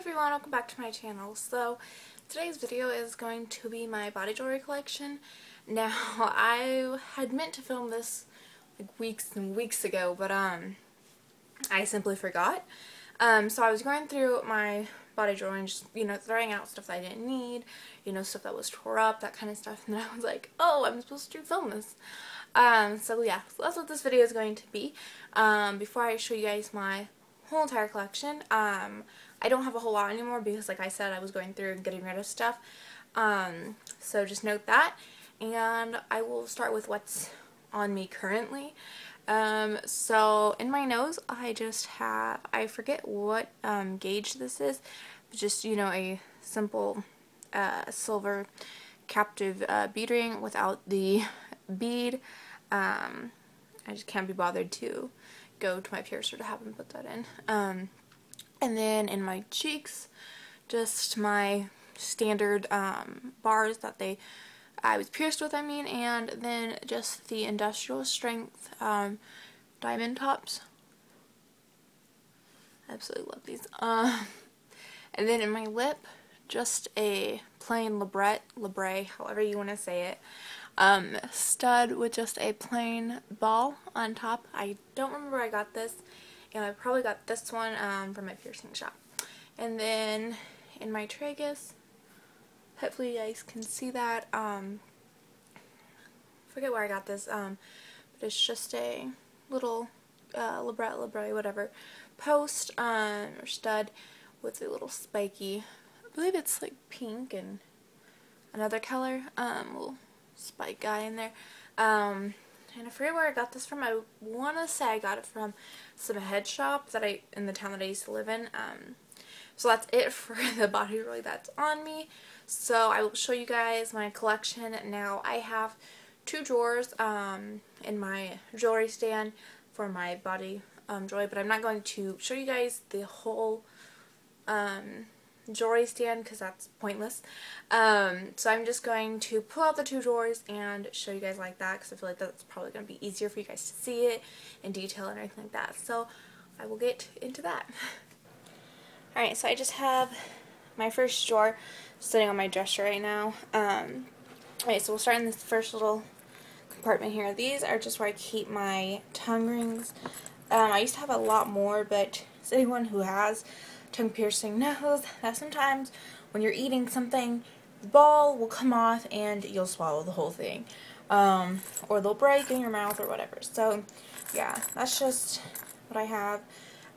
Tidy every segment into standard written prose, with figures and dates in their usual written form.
everyone, welcome back to my channel. So today's video is going to be my body jewelry collection. Now I had meant to film this like weeks and weeks ago, but I simply forgot. So I was going through my body jewelry and just, throwing out stuff that I didn't need, stuff that was tore up, that kind of stuff, and then I was like, oh, I'm supposed to film this. So yeah, so that's what this video is going to be. Before I show you guys my whole entire collection, I don't have a whole lot anymore because, like I said, I was going through and getting rid of stuff. So just note that, and I will start with what's on me currently. So in my nose, I just have, I forget what gauge this is, but just, a simple silver captive bead ring without the bead. I just can't be bothered to go to my piercer to have him put that in. And then in my cheeks, just my standard bars that I was pierced with, and then just the industrial strength diamond tops. I absolutely love these. And then in my lip, just a plain labre, however you want to say it, stud with just a plain ball on top. I don't remember where I got this, and I probably got this one from my piercing shop. And then in my tragus, hopefully you guys can see that. Forget where I got this, but it's just a little labre, whatever, post or stud with a little spiky, I believe it's like pink and another color, little spike guy in there. And I forget where I got this from. I want to say I got it from some head shop that in the town that I used to live in. So that's it for the body jewelry that's on me. So I will show you guys my collection. Now I have two drawers in my jewelry stand for my body jewelry, but I'm not going to show you guys the whole jewelry stand because that's pointless. So I'm just going to pull out the two drawers and show you guys like that because I feel like that's probably going to be easier for you guys to see it in detail and everything like that. So I will get into that. Alright, so I just have my first drawer sitting on my dresser right now. Alright, so we'll start in this first little compartment here. These are just where I keep my tongue rings. I used to have a lot more, but as anyone who has tongue piercing knows that sometimes when you're eating something, the ball will come off and you'll swallow the whole thing. Or they'll break in your mouth or whatever. So yeah, that's just what I have.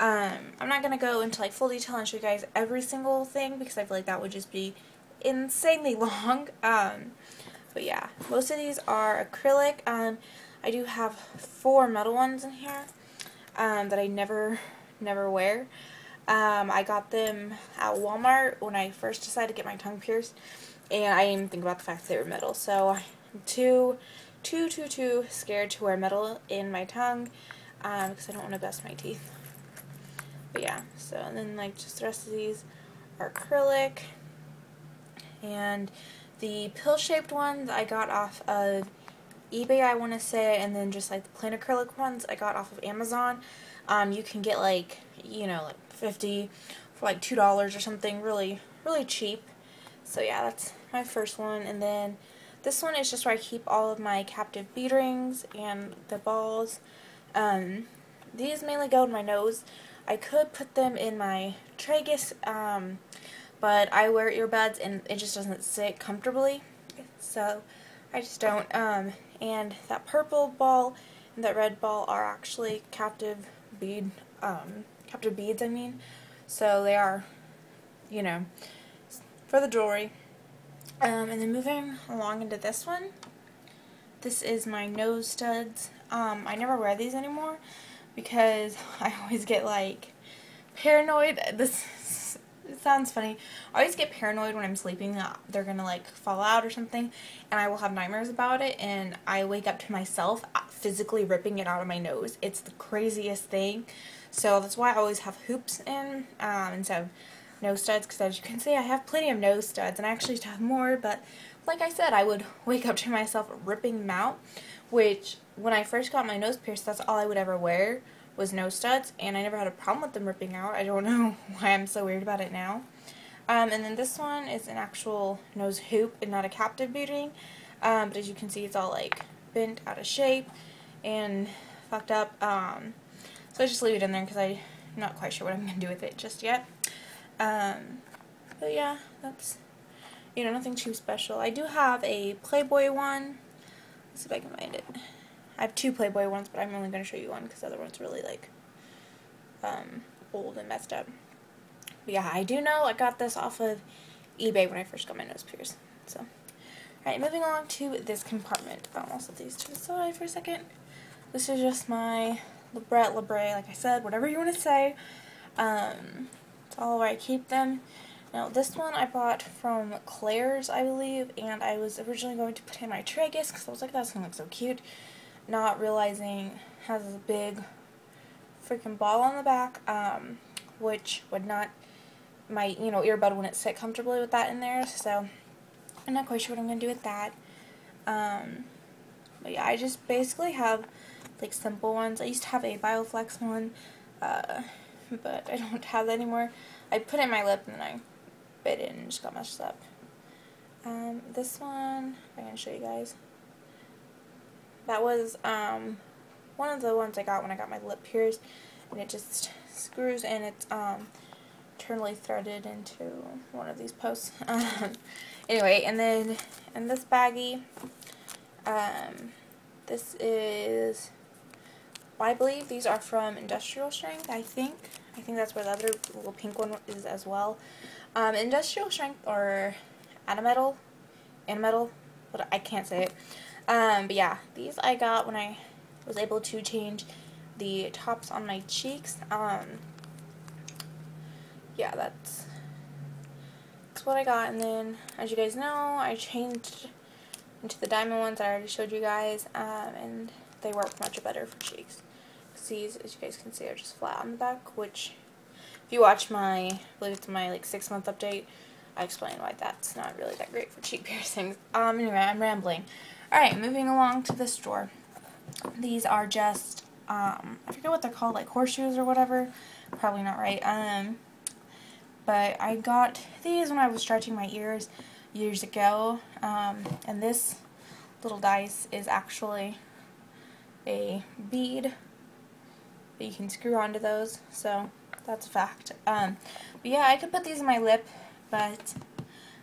I'm not going to go into like full detail and show you guys every single thing because I feel like that would just be insanely long. But yeah, most of these are acrylic. I do have 4 metal ones in here that I never wear. I got them at Walmart when I first decided to get my tongue pierced, and I didn't even think about the fact that they were metal. So I'm too scared to wear metal in my tongue because I don't want to bust my teeth. But yeah, so and then like just the rest of these are acrylic, and the pill-shaped ones I got off of eBay, I want to say, and then just like the plain acrylic ones I got off of Amazon. You can get like, like 50 for like $2 or something, really cheap. So yeah, that's my first one. And then this one is just where I keep all of my captive bead rings and the balls. These mainly go in my nose. I could put them in my tragus, but I wear earbuds and it just doesn't sit comfortably, so I just don't. And that purple ball and that red ball are actually captive beads, so they are, for the jewelry. And then moving along into this one, this is my nose studs. I never wear these anymore because I always get like paranoid. It sounds funny. I always get paranoid when I'm sleeping that they're gonna like fall out or something, and I will have nightmares about it, and I wake up to myself physically ripping it out of my nose. It's the craziest thing. So that's why I always have hoops in instead of nose studs, because as you can see I have plenty of nose studs, and I actually have more, but like I said, I would wake up to myself ripping them out, which when I first got my nose pierced, that's all I would ever wear was nose studs, and I never had a problem with them ripping out. I don't know why I'm so weird about it now. And then this one is an actual nose hoop and not a captive beauty. But as you can see, it's all like bent out of shape and fucked up. So I just leave it in there because I'm not quite sure what I'm going to do with it just yet. But yeah, that's, you know, nothing too special. I do have a Playboy one. Let's see if I can find it. I have 2 Playboy ones, but I'm only going to show you one because the other one's really like old and messed up. But yeah, I do know I got this off of eBay when I first got my nose pierced. So, alright, moving on to this compartment. I'll set these to the side for a second. This is just my Librette, like I said, whatever you want to say. It's all where I keep them. Now, this one I bought from Claire's, I believe, and I was originally going to put in my tragus because I was like, that's going to look so cute. Not realizing it has a big freaking ball on the back, which would not, my, you know, earbud wouldn't sit comfortably with that in there, so I'm not quite sure what I'm going to do with that. But yeah, I just basically have, like, simple ones. I used to have a Bioflex one, but I don't have that anymore. I put it in my lip and then I bit it and just got messed up. This one, I'm going to show you guys. That was one of the ones I got when I got my lip pierced, and it just screws and it's internally threaded into one of these posts. Anyway, and then in this baggie, this is, I believe these are from Industrial Strength, I think that's where the other little pink one is as well. Industrial Strength or Animetal, but I can't say it. But yeah, these I got when I was able to change the tops on my cheeks. Yeah, that's what I got. And then, as you guys know, I changed into the diamond ones that I already showed you guys, and they work much better for cheeks. These, as you guys can see, are just flat on the back, which, if you watch my, I believe it's my like 6-month update, I explain why that's not really that great for cheek piercings. Anyway, I'm rambling. Alright, moving along to this drawer. These are just, I forget what they're called, like horseshoes or whatever. Probably not right. But I got these when I was stretching my ears years ago. And this little dice is actually a bead that you can screw onto those. So, that's a fact. But yeah, I could put these in my lip, but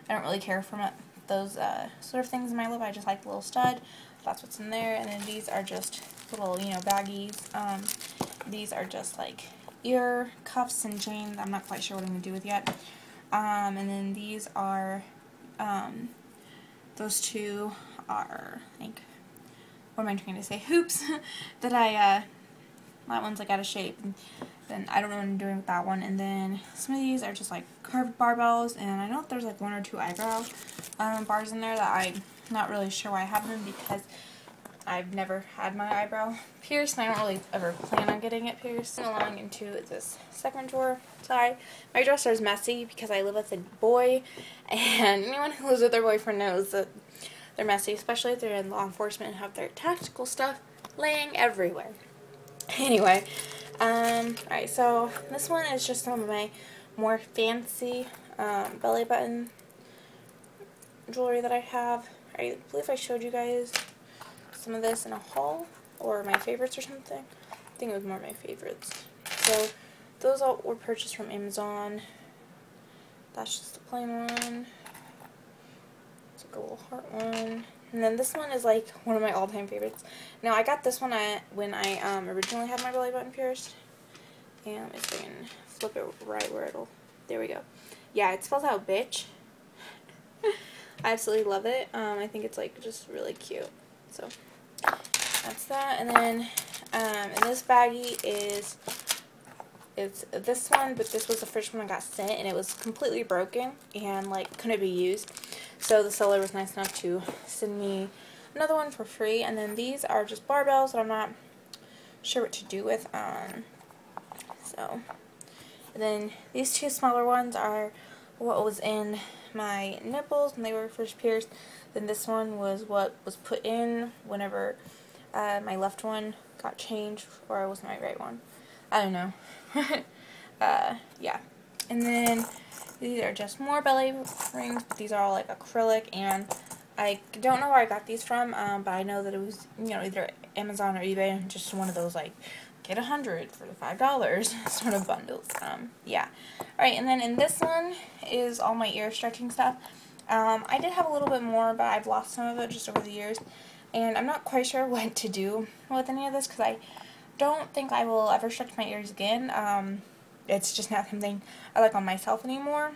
I don't really care for those sort of things in my lip. I just like the little stud. That's what's in there. And then these are just little, you know, baggies. These are just like ear cuffs and chains. I'm not quite sure what I'm going to do with yet. And then these are, those two are, like, what am I trying to say? Hoops that that one's like out of shape. And then I don't know what I'm doing with that one. And then some of these are just like curved barbells, and I know if there's like 1 or 2 eyebrow bars in there that I'm not really sure why I have them, because I've never had my eyebrow pierced, and I don't really ever plan on getting it pierced. Along into this second drawer. Sorry, my dresser is messy because I live with a boy, and anyone who lives with their boyfriend knows that they're messy, especially if they're in law enforcement and have their tactical stuff laying everywhere. Anyway, alright, so this one is just some of my more fancy belly button jewelry that I have. I believe I showed you guys some of this in a haul, or my favorites or something. I think it was more my favorites. So those all were purchased from Amazon. That's just a plain one. It's like a little heart one. And then this one is like one of my all-time favorites. Now, I got this one when I originally had my belly button pierced. And if I can flip it right where it'll... There we go. Yeah, it spells out bitch. I absolutely love it. I think it's like just really cute. So, that's that. And then in this baggie it's this one, but this was the first one I got sent, and it was completely broken and like couldn't be used. So the seller was nice enough to send me another one for free. And then these are just barbells that I'm not sure what to do with. So, and then these 2 smaller ones are what was in my nipples when they were first pierced. Then this one was what was put in whenever my left one got changed, or it was my right one. I don't know. Yeah. And then these are just more belly rings, but these are all like acrylic, and I don't know where I got these from, but I know that it was, you know, either Amazon or eBay, just one of those like get 100 for the $5 sort of bundles. Yeah. Alright, and then in this one is all my ear stretching stuff. I did have a little bit more, but I've lost some of it just over the years, and I'm not quite sure what to do with any of this, because I don't think I will ever stretch my ears again. It's just not something I like on myself anymore.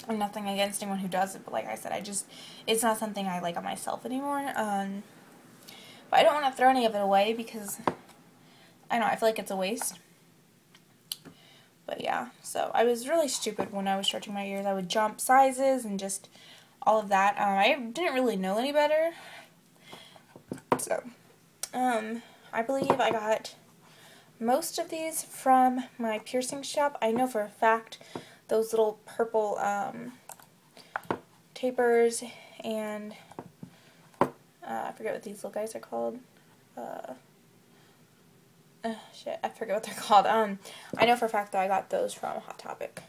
And nothing against anyone who does it, but like I said, it's not something I like on myself anymore. But I don't want to throw any of it away, because I don't know, I feel like it's a waste. But yeah, so I was really stupid when I was stretching my ears. I would jump sizes and just all of that. I didn't really know any better. So, I believe I got most of these from my piercing shop. I know for a fact those little purple tapers and I forget what these little guys are called. Shit, I forget what they're called. I know for a fact that I got those from Hot Topic.